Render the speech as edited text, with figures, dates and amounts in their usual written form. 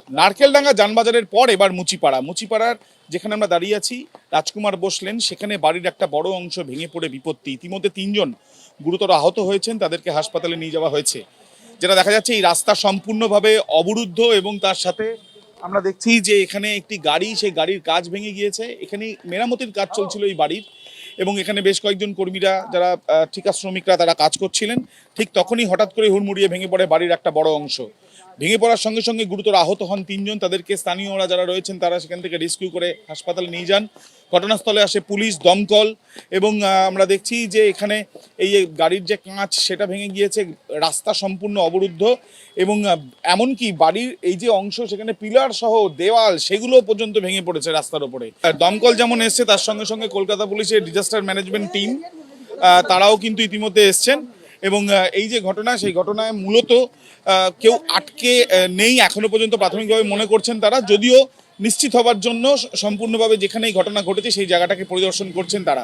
নারকেলডাঙ্গা যানবাজারের পর এবার মুচিপাড়ার যেখানে আমরা দাঁড়িয়ে আছি, রাজকুমার বসলেন, সেখানে বাড়ির একটা বড় অংশ ভেঙে পড়ে বিপত্তি। ইতিমধ্যে 3জন গুরুতর আহত হয়েছেন, তাদেরকে হাসপাতালে নিয়ে যাওয়া হয়েছে। যেটা দেখা যাচ্ছে, এই রাস্তা সম্পূর্ণভাবে অবরুদ্ধ এবং তার সাথে আমরা দেখছি যে এখানে একটি গাড়ি, সেই গাড়ির কাজ ভেঙে গিয়েছে। এখানে মেরামতির কাজ চলছিল এই বাড়ির, এবং এখানে বেশ কয়েকজন কর্মীরা যারা ঠিকা শ্রমিকরা তারা কাজ করছিলেন। ঠিক তখনই হঠাৎ করে হুড়মুড়িয়ে ভেঙে পড়ে বাড়ির একটা বড় অংশ। ভেঙে পড়ার সঙ্গে সঙ্গে গুরুতর আহত হন 3জন। তাদেরকে স্থানীয়রা যারা রয়েছেন তারা সেখান থেকে রেস্কিউ করে হাসপাতালে নিয়ে যান। ঘটনাস্থলে আসে পুলিশ, দমকল, এবং আমরা দেখছি যে এখানে এই গাড়ির যে কাঁচ সেটা ভেঙে গিয়েছে, রাস্তা সম্পূর্ণ অবরুদ্ধ, এবং এমনকি বাড়ির এই যে অংশ সেখানে পিলার সহ দেওয়াল সেগুলো পর্যন্ত ভেঙে পড়েছে রাস্তার ওপরে। দমকল যেমন এসছে, তার সঙ্গে সঙ্গে কলকাতা পুলিশের ডিজাস্টার ম্যানেজমেন্ট টিম তারাও কিন্তু ইতিমধ্যে এসছেন। এবং এই যে ঘটনা, সেই ঘটনায় মূলত কেউ আটকে নেই এখনো পর্যন্ত প্রাথমিকভাবে মনে করছেন তারা, যদিও নিশ্চিত হবার জন্য সম্পূর্ণভাবে যেখানে এই ঘটনা ঘটেছে সেই জায়গাটাকে পরিদর্শন করছেন তারা।